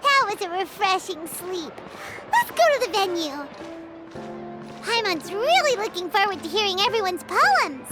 That was a refreshing sleep. Let's go to the venue. Paimon's really looking forward to hearing everyone's poems.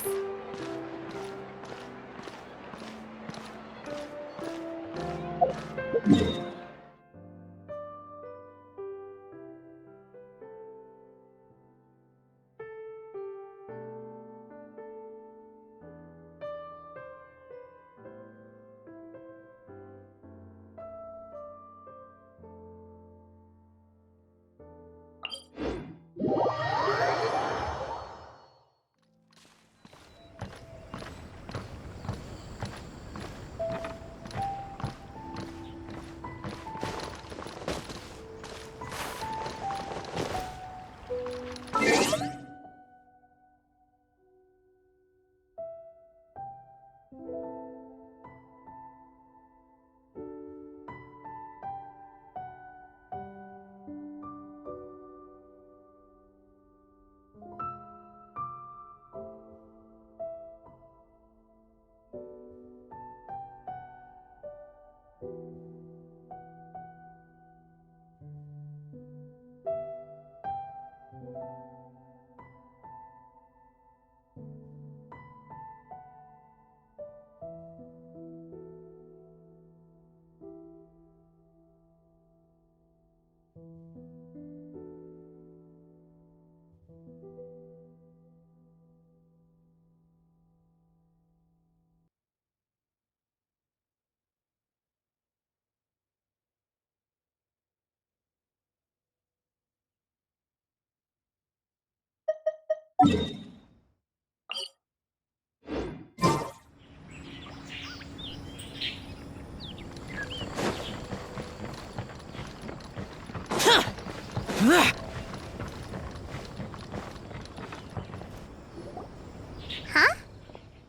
Huh?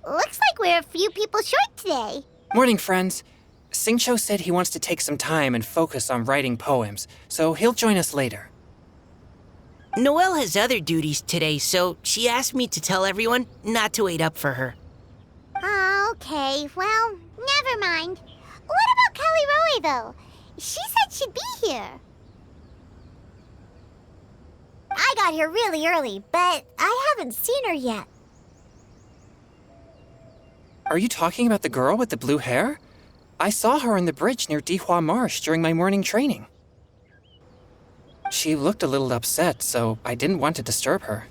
Looks like we're a few people short today. Morning, friends. Singcho said he wants to take some time and focus on writing poems, so he'll join us later. Noelle has other duties today, so she asked me to tell everyone not to wait up for her. Oh, okay. Well, never mind. What about Callie Roe, though? She said she'd be here. I got here really early, but I haven't seen her yet. Are you talking about the girl with the blue hair? I saw her on the bridge near Dihua Marsh during my morning training. She looked a little upset, so I didn't want to disturb her.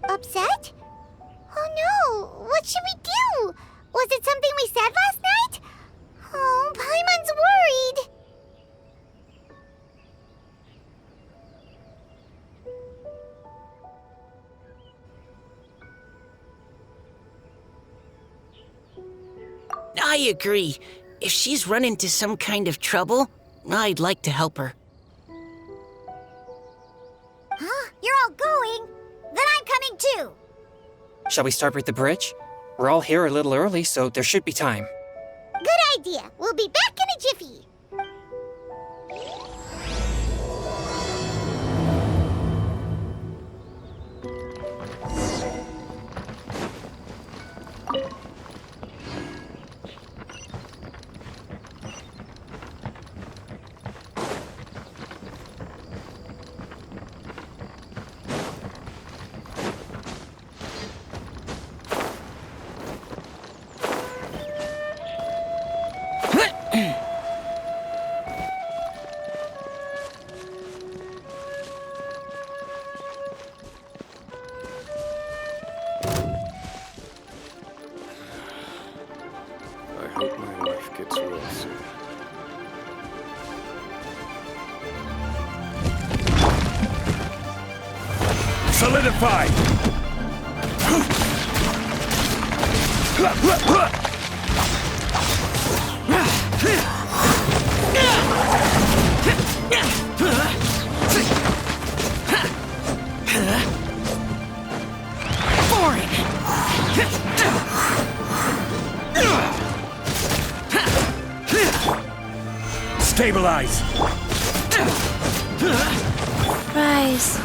Upset? Oh no! What should we do? Was it something we said last night? Oh, Paimon's worried. I agree. If she's run into some kind of trouble, I'd like to help her. Huh? You're all going? Then I'm coming too. Shall we start with the bridge? We're all here a little early, so there should be time. Good idea. We'll be back in a jiffy. I hope my wife gets well soon. Solidify! Stabilize! Rise.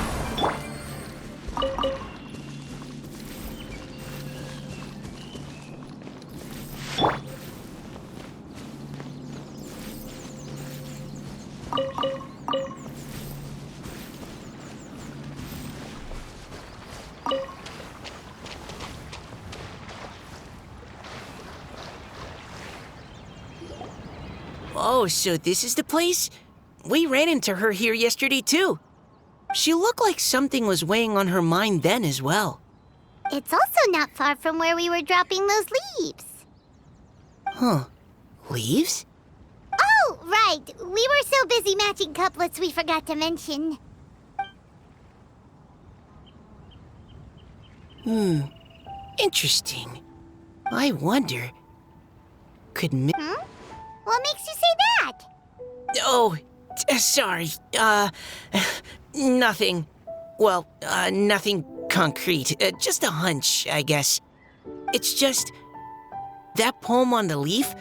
Oh, so this is the place? We ran into her here yesterday, too. She looked like something was weighing on her mind then as well. It's also not far from where we were dropping those leaves. Huh. Leaves? Oh, right. We were so busy matching couplets we forgot to mention. Interesting. I wonder... Could What makes you say that? Oh, sorry. Nothing. Well, nothing concrete. Just a hunch, I guess. It's just... That poem on the leaf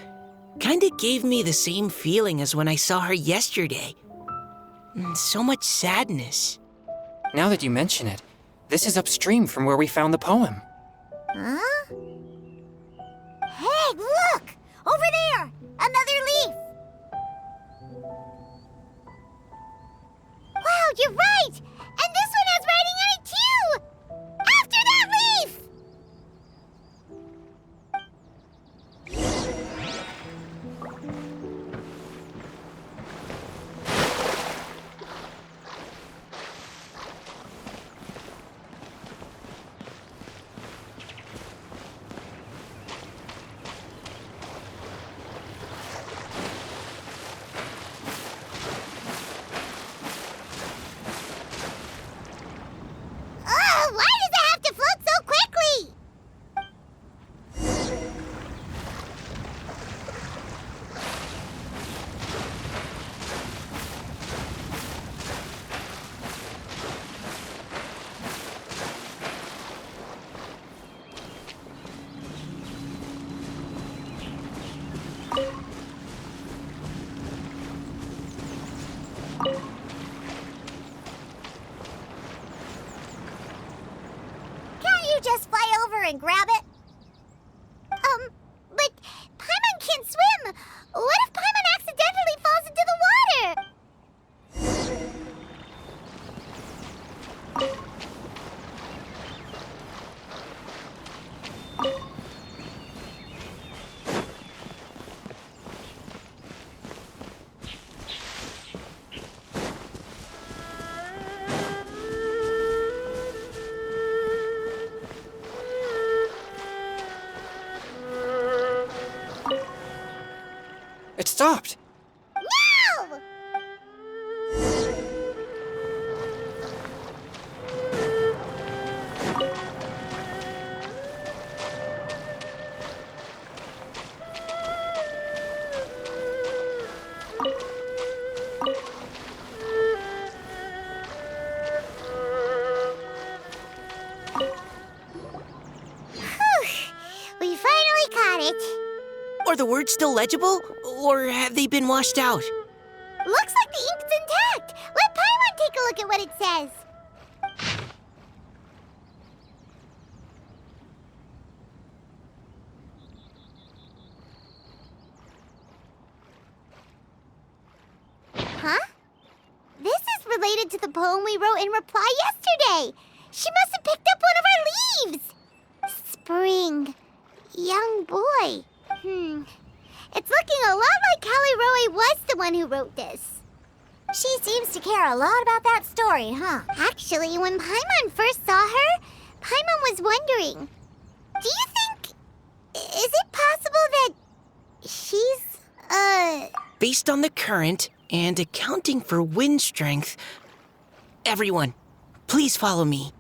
kinda gave me the same feeling as when I saw her yesterday. So much sadness. Now that you mention it, this is upstream from where we found the poem. Huh? Hey, look! Over there! Another leaf! Wow, you're right! And this one has writing on it too! After that leaf! Why does it have to float so quickly? Can't you just fly over and grab it? But Paimon can't swim. What if Paimon accidentally falls into the water? It stopped! No! it. Are the words still legible, or have they been washed out? Looks like the ink's intact. Let Paimon take a look at what it says. Huh? This is related to the poem we wrote in reply yesterday. She must have picked up one of our leaves. Spring. Young boy. It's looking a lot like Callie Roe was the one who wrote this. She seems to care a lot about that story, huh? Actually, when Paimon first saw her, Paimon was wondering, do you think... is it possible that she's, Based on the current and accounting for wind strength, everyone, please follow me.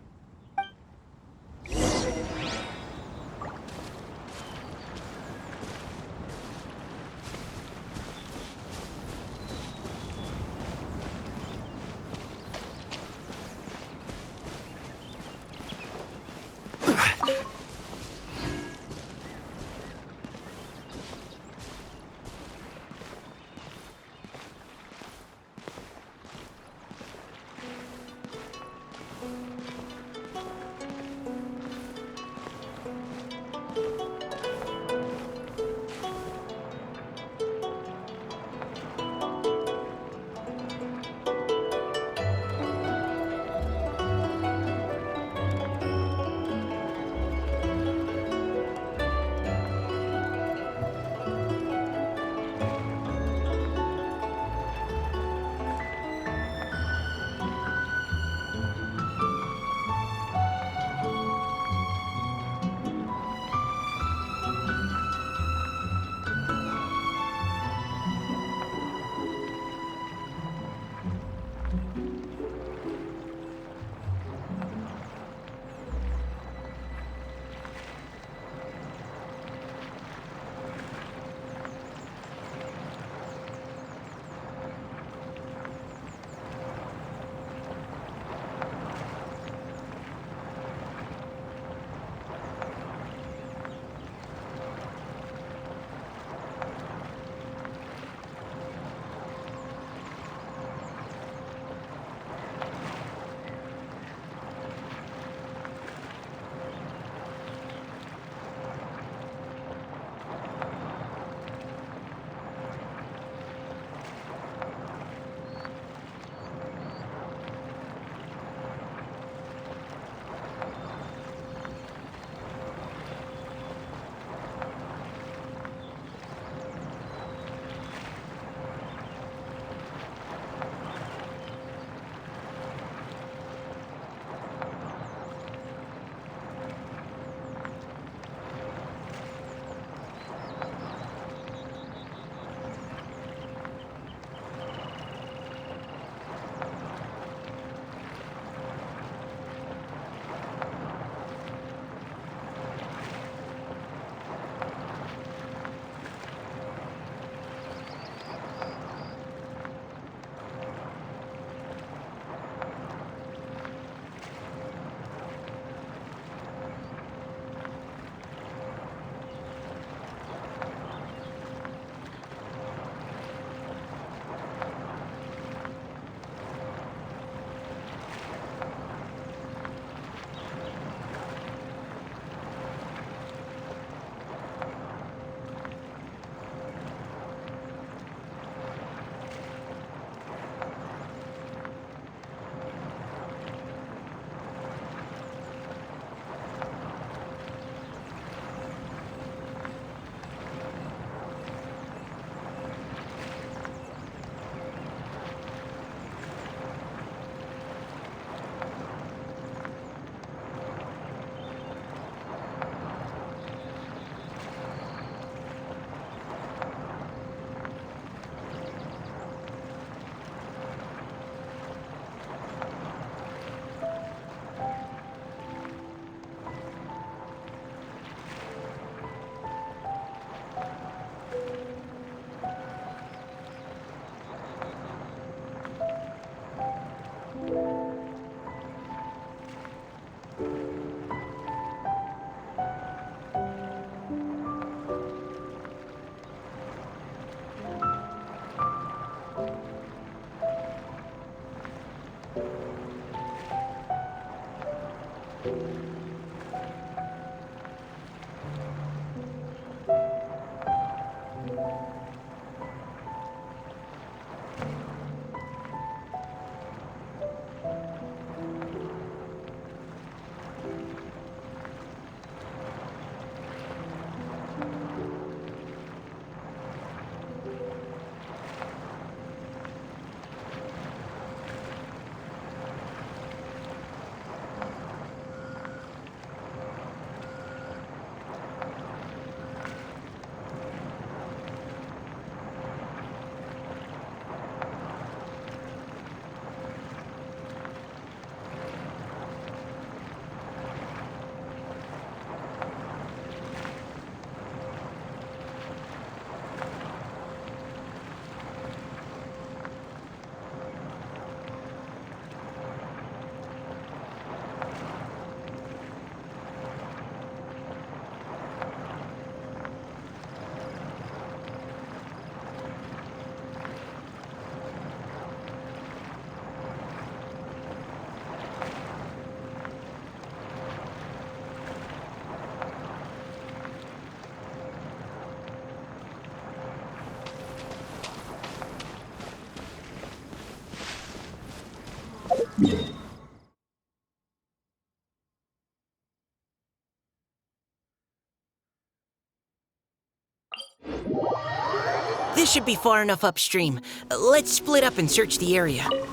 This should be far enough upstream. Let's split up and search the area. Kelly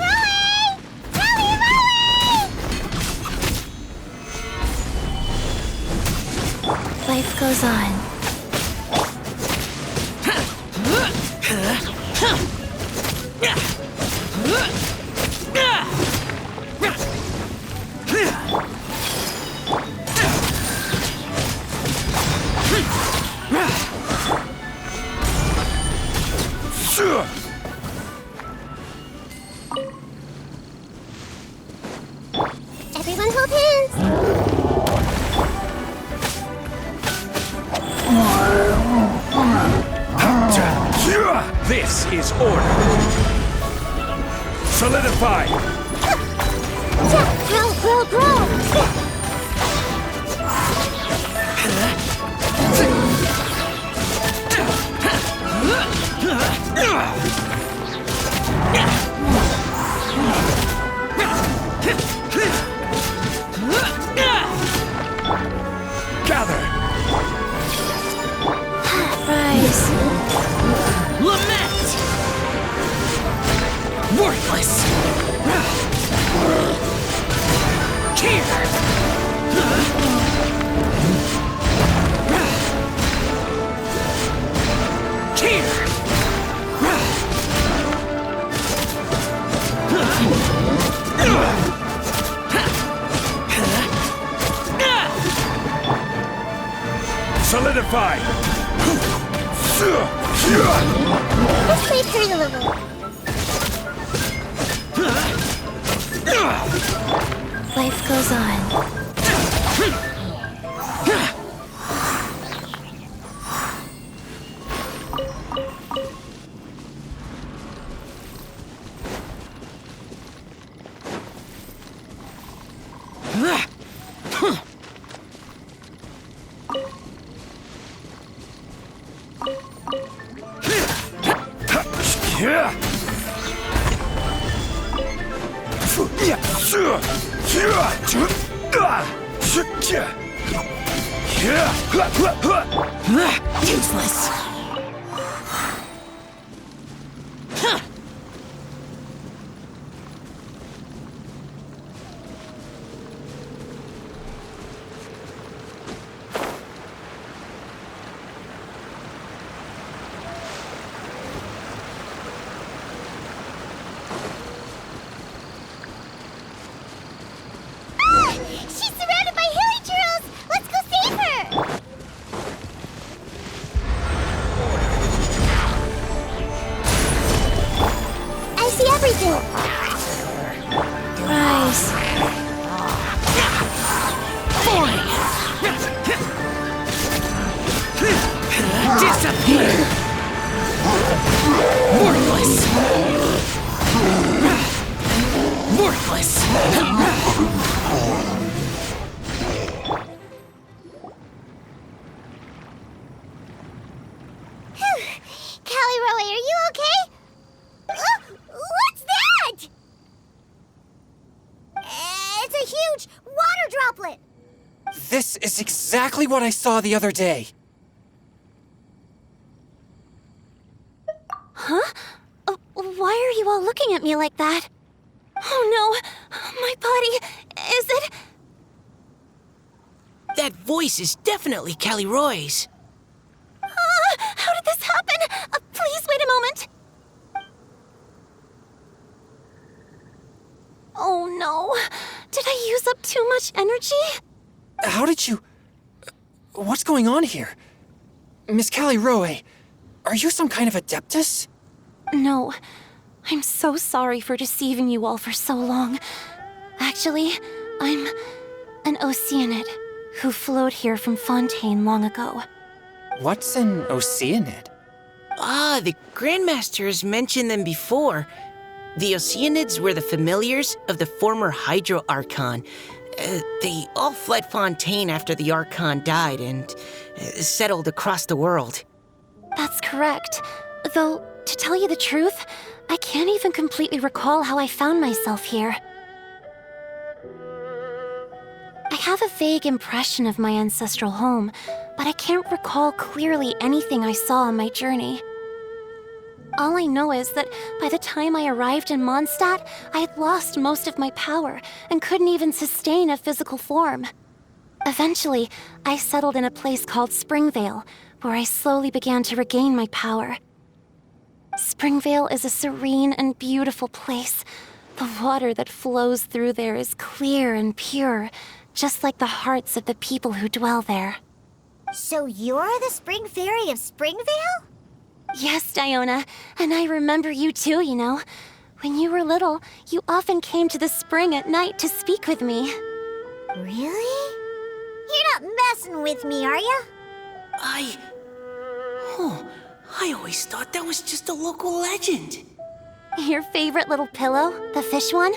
Rowie! Kelly Rowie! Life goes on. Everyone hold hands. This is order. Solidify. Grow. Gather. Rise. Lament! Worthless! Here! Solidify. Let's play through a little. Life goes on. Useless! She's surrounded by hilly churls! Let's go save her! I see everything! Rise. Disappear! Worthless! Worthless! Callie Rowie, are you okay? What's that? It's a huge water droplet! This is exactly what I saw the other day. Why are you all looking at me like that? Oh no! My body! Is it? That voice is definitely Callie Roy's. How did this happen? Please wait a moment. Oh no. Did I use up too much energy? How did you... What's going on here? Miss Callie Rowe, are you some kind of adeptus? No. I'm so sorry for deceiving you all for so long. Actually, I'm an Oceanid who flowed here from Fontaine long ago. What's an Oceanid? Ah, the Grandmasters mentioned them before. The Oceanids were the familiars of the former Hydro Archon. They all fled Fontaine after the Archon died and settled across the world. That's correct. Though, to tell you the truth, I can't even completely recall how I found myself here. I have a vague impression of my ancestral home, but I can't recall clearly anything I saw on my journey. All I know is that by the time I arrived in Mondstadt, I had lost most of my power and couldn't even sustain a physical form. Eventually, I settled in a place called Springvale, where I slowly began to regain my power. Springvale is a serene and beautiful place. The water that flows through there is clear and pure, just like the hearts of the people who dwell there. So you're the Spring Fairy of Springvale? Yes, Diona, and I remember you too, you know. When you were little, you often came to the spring at night to speak with me. Really? You're not messing with me, are you? I always thought that was just a local legend. Your favorite little pillow, the fish one?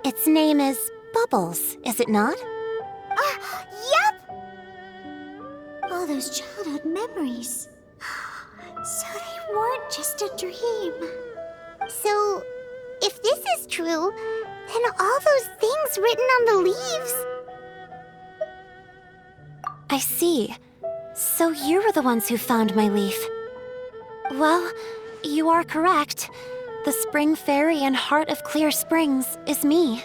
Its name is Bubbles, is it not? Yep! All those childhood memories. So they weren't just a dream. So, if this is true, then all those things written on the leaves... I see. So you were the ones who found my leaf. Well, you are correct. The Spring Fairy and Heart of Clear Springs is me.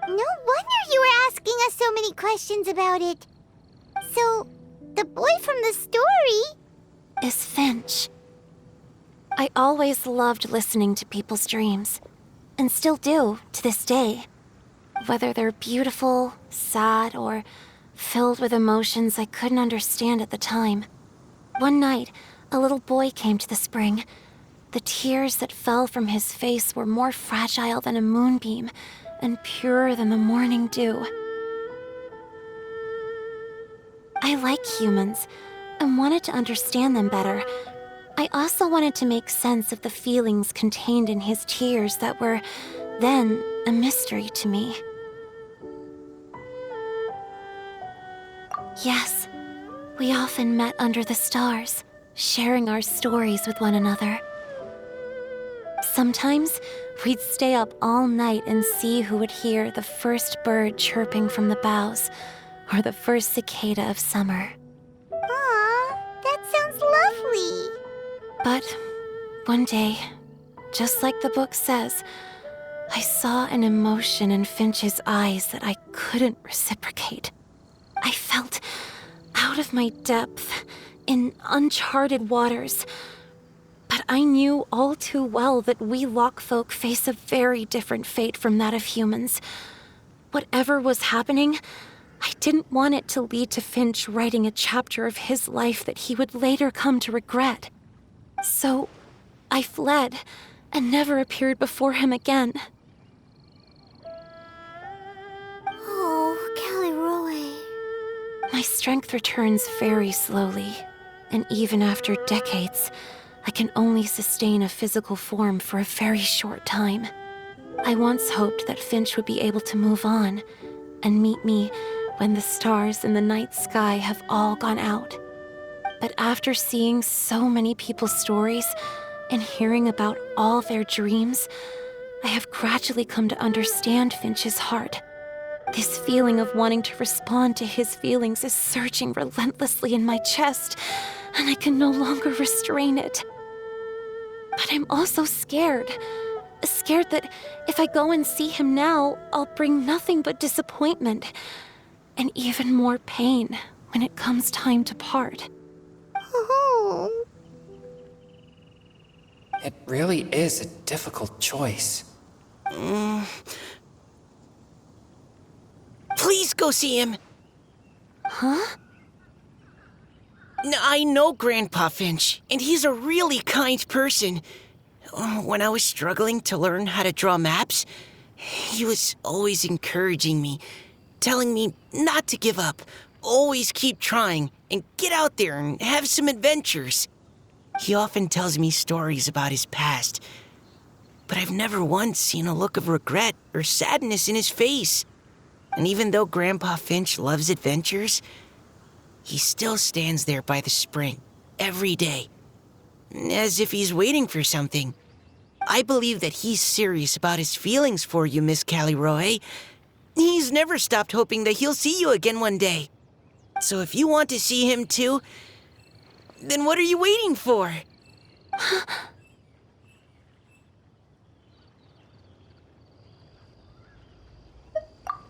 No wonder you were asking us so many questions about it. So, the boy from the story... is Finch. I always loved listening to people's dreams, and still do to this day. Whether they're beautiful, sad, or filled with emotions I couldn't understand at the time. One night, a little boy came to the spring. The tears that fell from his face were more fragile than a moonbeam and purer than the morning dew. I like humans and wanted to understand them better. I also wanted to make sense of the feelings contained in his tears that were then a mystery to me. Yes, we often met under the stars, sharing our stories with one another. Sometimes we'd stay up all night and see who would hear the first bird chirping from the boughs or the first cicada of summer. Aw, that sounds lovely. But one day, just like the book says, I saw an emotion in Finch's eyes that I couldn't reciprocate. I felt out of my depth, in uncharted waters. But I knew all too well that we Lockfolk face a very different fate from that of humans. Whatever was happening, I didn't want it to lead to Finch writing a chapter of his life that he would later come to regret. So, I fled and never appeared before him again. Oh, Caliroe. My strength returns very slowly, and even after decades, I can only sustain a physical form for a very short time. I once hoped that Finch would be able to move on and meet me when the stars in the night sky have all gone out. But after seeing so many people's stories and hearing about all their dreams, I have gradually come to understand Finch's heart. This feeling of wanting to respond to his feelings is surging relentlessly in my chest, and I can no longer restrain it. But I'm also scared. Scared that if I go and see him now, I'll bring nothing but disappointment and even more pain when it comes time to part. Oh. It really is a difficult choice. Please go see him. Huh? I know Grandpa Finch, and he's a really kind person. When I was struggling to learn how to draw maps, he was always encouraging me, telling me not to give up, always keep trying, and get out there and have some adventures. He often tells me stories about his past, but I've never once seen a look of regret or sadness in his face. And even though Grandpa Finch loves adventures, he still stands there by the spring every day, as if he's waiting for something. I believe that he's serious about his feelings for you, Miss Caliroe, He's never stopped hoping that he'll see you again one day. So if you want to see him too, then what are you waiting for?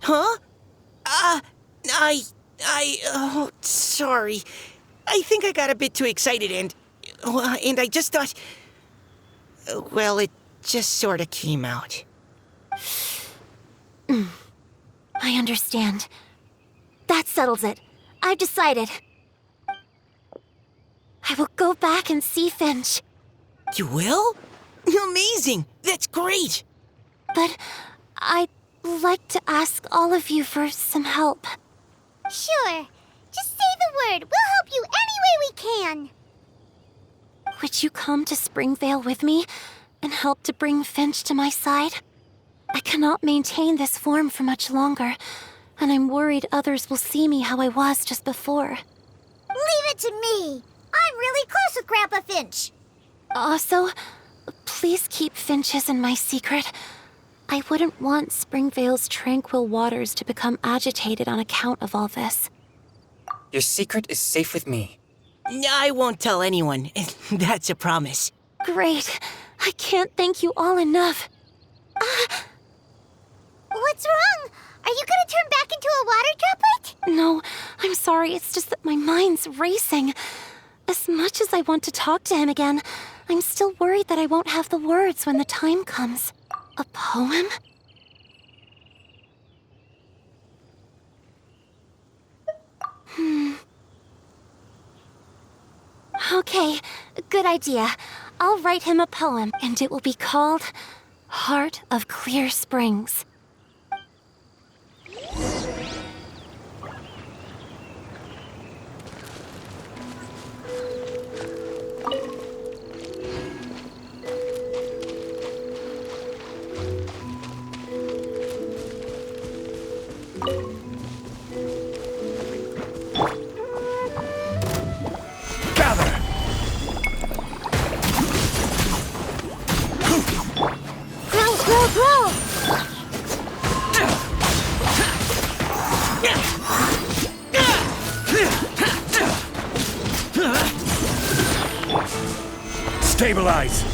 Huh? Oh, sorry. I think I got a bit too excited and I just thought, well, it just sort of came out. I understand. That settles it. I've decided. I will go back and see Finch. You will? Amazing! That's great! But I'd like to ask all of you for some help. Sure. Just say the word. We'll help you any way we can. Would you come to Springvale with me and help to bring Finch to my side? I cannot maintain this form for much longer, and I'm worried others will see me how I was just before. Leave it to me. I'm really close with Grandpa Finch. Also, please keep Finch's in my secret. I wouldn't want Springvale's tranquil waters to become agitated on account of all this. Your secret is safe with me. I won't tell anyone. That's a promise. Great. I can't thank you all enough. What's wrong? Are you gonna turn back into a water droplet? No, I'm sorry. It's just that my mind's racing. As much as I want to talk to him again, I'm still worried that I won't have the words when the time comes. A poem? Okay, good idea. I'll write him a poem, and it will be called Heart of Clear Springs. Gather! Grow, grow, grow! Stabilize!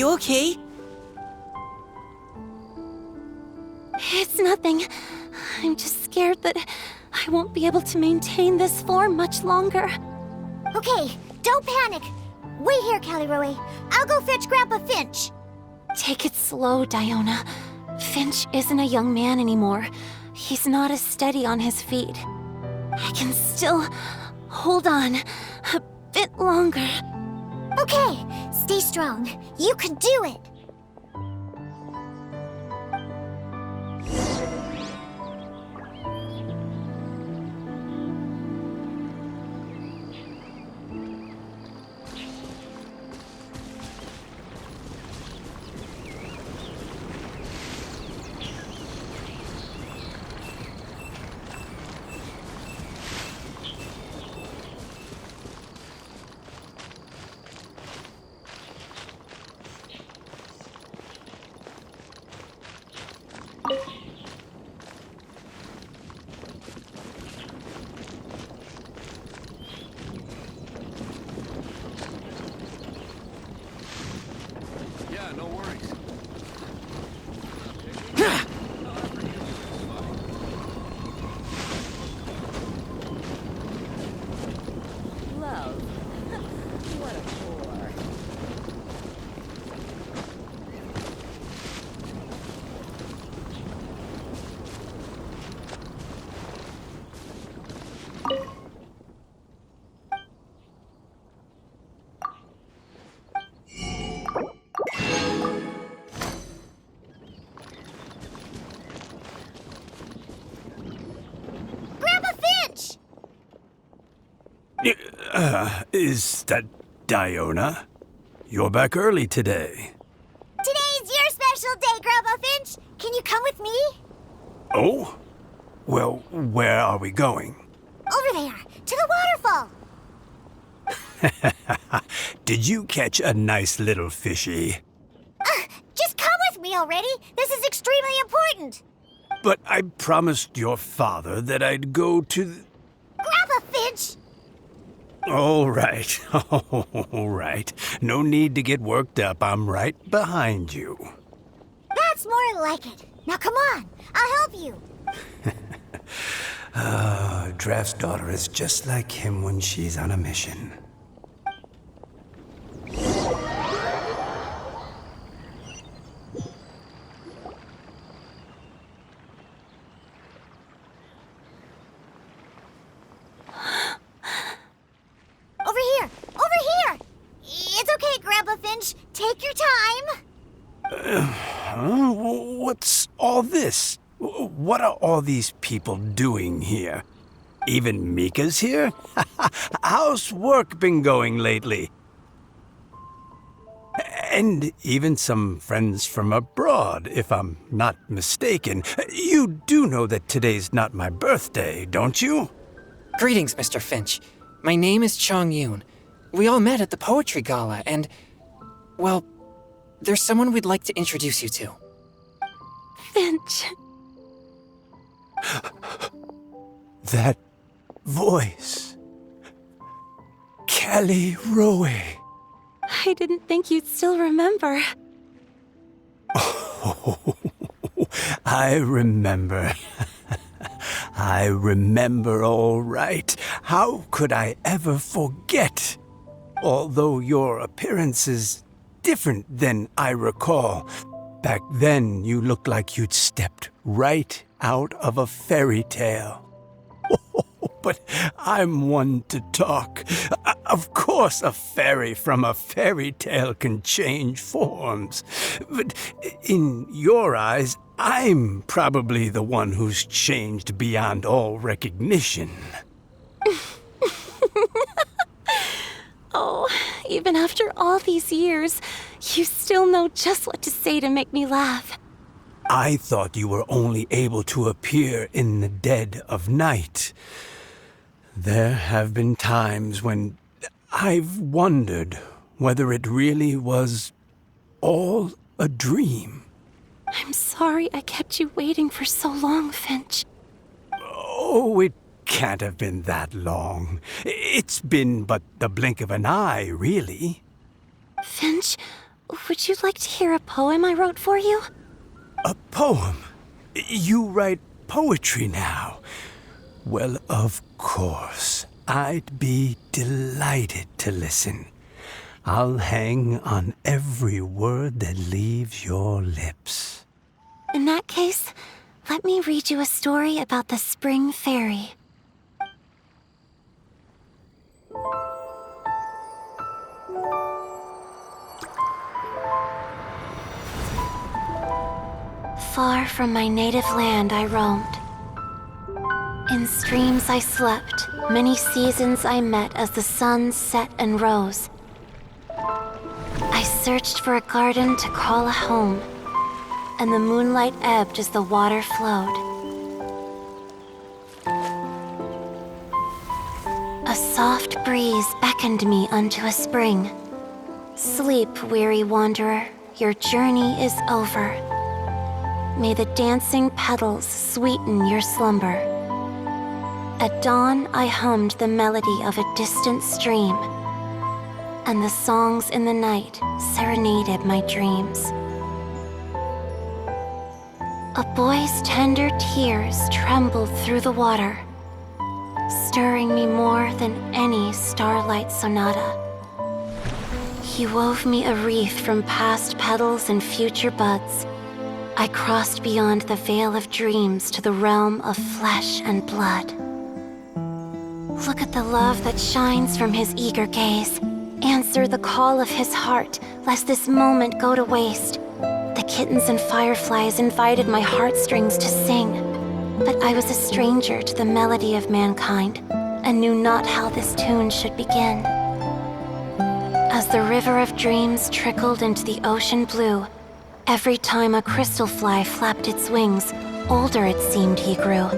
you okay? It's nothing. I'm just scared that I won't be able to maintain this form much longer. Okay, don't panic. Wait here, Caliroe. I'll go fetch Grandpa Finch. Take it slow, Diona. Finch isn't a young man anymore. He's not as steady on his feet. I can still hold on a bit longer. Okay, stay strong. You can do it. Yeah, no worries. Love. What a bore. Grandpa Finch! Is that Diona? You're back early today. Today's your special day, Grandpa Finch. Can you come with me? Oh? Well, where are we going? Over there, to the waterfall. Did you catch a nice little fishy? Just come with me already. This is extremely important. But I promised your father that I'd go to the... Grandpa Finch! All right, all right. No need to get worked up. I'm right behind you. That's more like it. Now come on, I'll help you. Draft's daughter is just like him when she's on a mission. Over here, over here. It's okay, Grandpa Finch. Take your time. Huh? What's all this? What are all these people doing here? Even Mika's here? How's work been going lately? And even some friends from abroad, if I'm not mistaken. You do know that today's not my birthday, don't you? Greetings, Mr. Finch. My name is Chong Yoon. We all met at the poetry gala, and, well, there's someone we'd like to introduce you to. Finch. That voice. Callie Rowe. I didn't think you'd still remember. Oh, I remember. I remember all right. How could I ever forget? Although your appearance is different than I recall. Back then, you looked like you'd stepped right out of a fairy tale. But I'm one to talk. Of course, a fairy from a fairy tale can change forms. But in your eyes, I'm probably the one who's changed beyond all recognition. Oh, even after all these years, you still know just what to say to make me laugh. I thought you were only able to appear in the dead of night. There have been times when I've wondered whether it really was all a dream. I'm sorry I kept you waiting for so long, Finch. Oh, it can't have been that long. It's been but the blink of an eye, really. Finch, would you like to hear a poem I wrote for you? A poem? You write poetry now? Well, of course. I'd be delighted to listen. I'll hang on every word that leaves your lips. In that case, let me read you a story about the Spring Fairy. Far from my native land I roamed. In streams I slept, many seasons I met as the sun set and rose. I searched for a garden to call a home, and the moonlight ebbed as the water flowed. A soft breeze beckoned me unto a spring. Sleep, weary wanderer, your journey is over. May the dancing petals sweeten your slumber. At dawn, I hummed the melody of a distant stream, and the songs in the night serenaded my dreams. A boy's tender tears trembled through the water, stirring me more than any starlight sonata. He wove me a wreath from past petals and future buds. I crossed beyond the veil of dreams to the realm of flesh and blood. Look at the love that shines from his eager gaze. Answer the call of his heart, lest this moment go to waste. The kittens and fireflies invited my heartstrings to sing, but I was a stranger to the melody of mankind, and knew not how this tune should begin. As the river of dreams trickled into the ocean blue, every time a crystal fly flapped its wings, older it seemed he grew.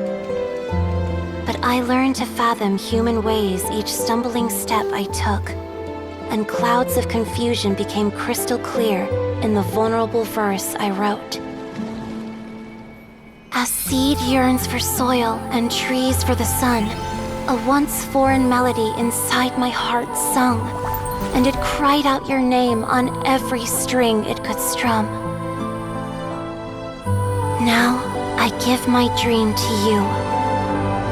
But I learned to fathom human ways each stumbling step I took, and clouds of confusion became crystal clear in the vulnerable verse I wrote. As seed yearns for soil and trees for the sun, a once foreign melody inside my heart sung, and it cried out your name on every string it could strum. Now I give my dream to you.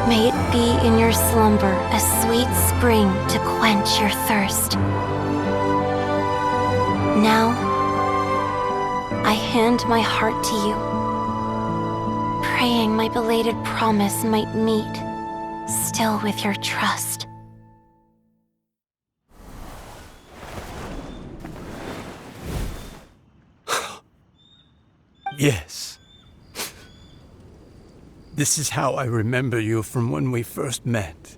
May it be in your slumber a sweet spring to quench your thirst. Now I hand my heart to you, praying my belated promise might meet, still with your trust. Yes. This is how I remember you from when we first met.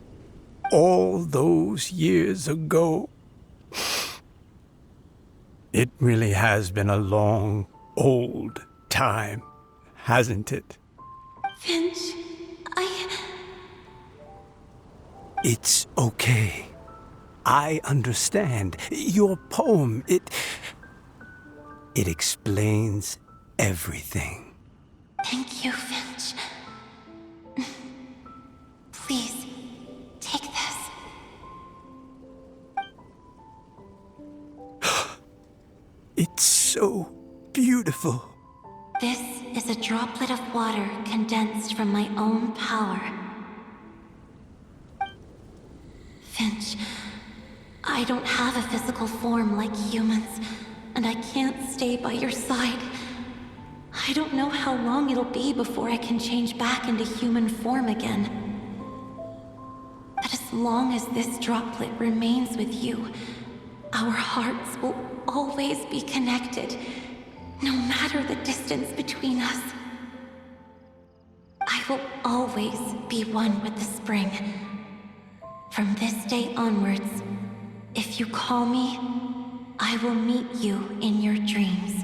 All those years ago. It really has been a long, old time, hasn't it? Finch, It's okay. I understand. Your poem, it explains everything. Thank you, Finch. Please, take this. It's so beautiful. This is a droplet of water condensed from my own power. Finch, I don't have a physical form like humans, and I can't stay by your side. I don't know how long it'll be before I can change back into human form again. But as long as this droplet remains with you, our hearts will always be connected, no matter the distance between us. I will always be one with the spring. From this day onwards, if you call me, I will meet you in your dreams.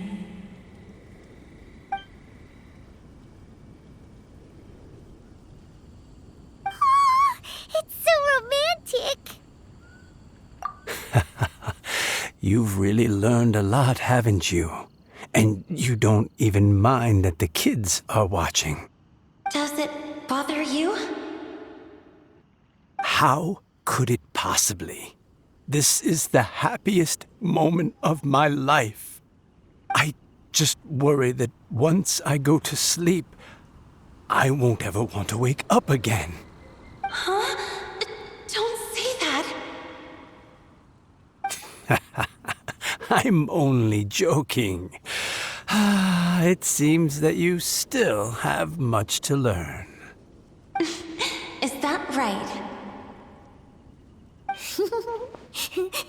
Oh, it's so romantic. You've really learned a lot, haven't you? And you don't even mind that the kids are watching. Does it bother you? How could it possibly? This is the happiest moment of my life. I just worry that once I go to sleep, I won't ever want to wake up again. Huh? Don't say that. I'm only joking. It seems that you still have much to learn. Is that right?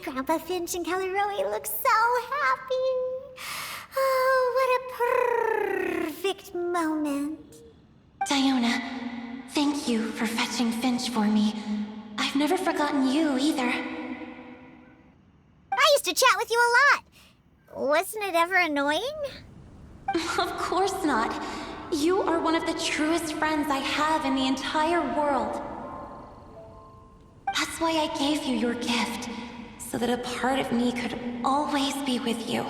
Grandpa Finch and Kelly Rowie look so happy. Oh, what a perfect moment. Diona, thank you for fetching Finch for me. I've never forgotten you either. I used to chat with you a lot. Wasn't it ever annoying? Of course not. You are one of the truest friends I have in the entire world. That's why I gave you your gift, so that a part of me could always be with you.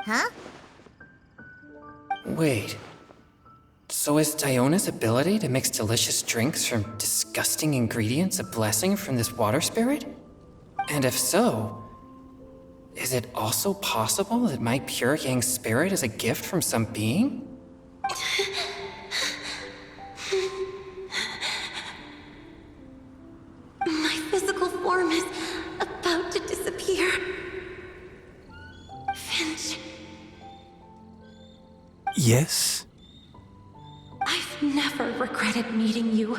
Huh? Wait. So is Diona's ability to mix delicious drinks from disgusting ingredients a blessing from this water spirit? And if so, is it also possible that my pure yang spirit is a gift from some being? My physical form is about to disappear. Finch, Yes? I've never regretted meeting you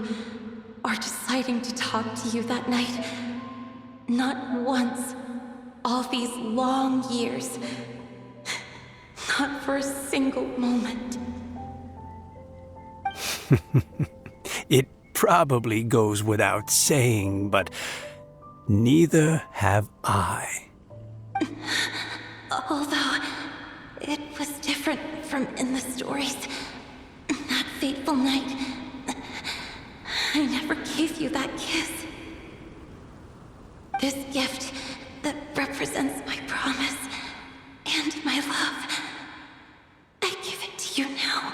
or deciding to talk to you that night. Not once. All these long years. Not for a single moment. It probably goes without saying, but neither have I. Although, it was different from in the stories. That fateful night, I never gave you that kiss. This gift that represents my promise and my love, I give it to you now.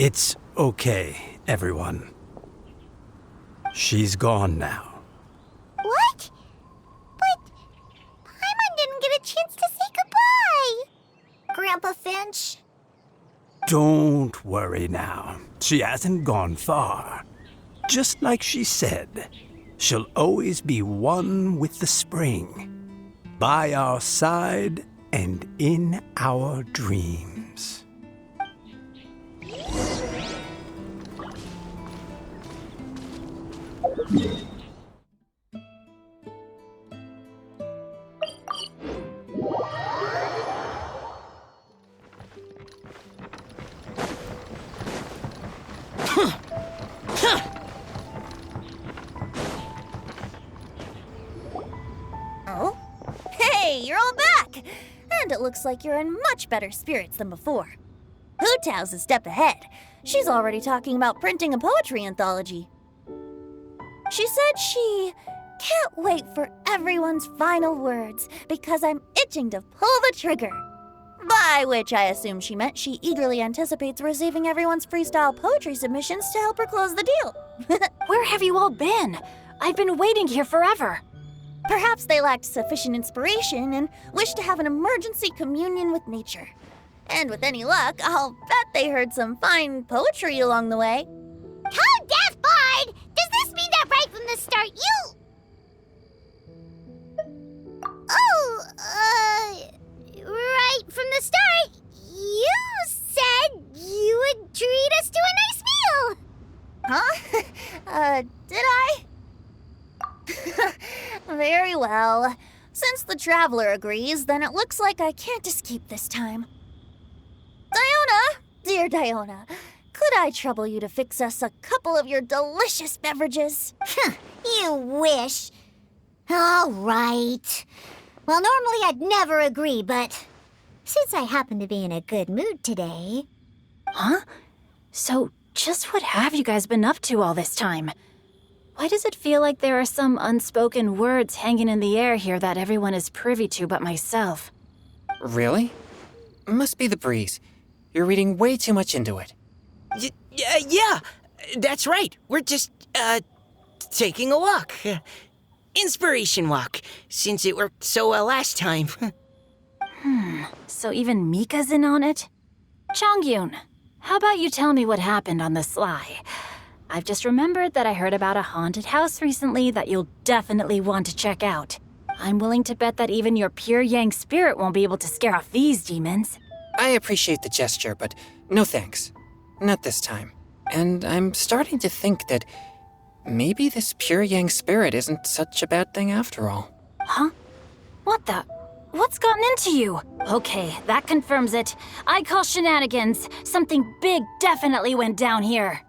It's okay, everyone. She's gone now. What? But Paimon didn't get a chance to say goodbye. Grandpa Finch? Don't worry now. She hasn't gone far. Just like she said, she'll always be one with the spring, by our side and in our dreams. Oh? Hey, you're all back! And it looks like you're in much better spirits than before. Hu Tao's a step ahead. She's already talking about printing a poetry anthology. She said she can't wait for everyone's final words because I'm itching to pull the trigger. By which I assume she meant she eagerly anticipates receiving everyone's freestyle poetry submissions to help her close the deal. Where have you all been? I've been waiting here forever. Perhaps they lacked sufficient inspiration and wished to have an emergency communion with nature. And with any luck, I'll bet they heard some fine poetry along the way. How deaf, Bard! Does this mean that right from the start you... right from the start, you said you would treat us to a nice meal! Huh? Did I? Very well. Since the Traveler agrees, then it looks like I can't escape this time. Diona, dear Diona, could I trouble you to fix us a couple of your delicious beverages? You wish. All right. Well, normally I'd never agree, but since I happen to be in a good mood today... Huh? So, just what have you guys been up to all this time? Why does it feel like there are some unspoken words hanging in the air here that everyone is privy to but myself? Really? Must be the breeze. You're reading way too much into it. Yeah, that's right. We're just, taking a walk. Inspiration walk, since it worked so well last time. So even Mika's in on it? Chongyun, how about you tell me what happened on the sly? I've just remembered that I heard about a haunted house recently that you'll definitely want to check out. I'm willing to bet that even your pure Yang spirit won't be able to scare off these demons. I appreciate the gesture, but no thanks. Not this time. And I'm starting to think that maybe this pure Yang spirit isn't such a bad thing after all. Huh? What the? What's gotten into you? Okay, that confirms it. I call shenanigans. Something big definitely went down here.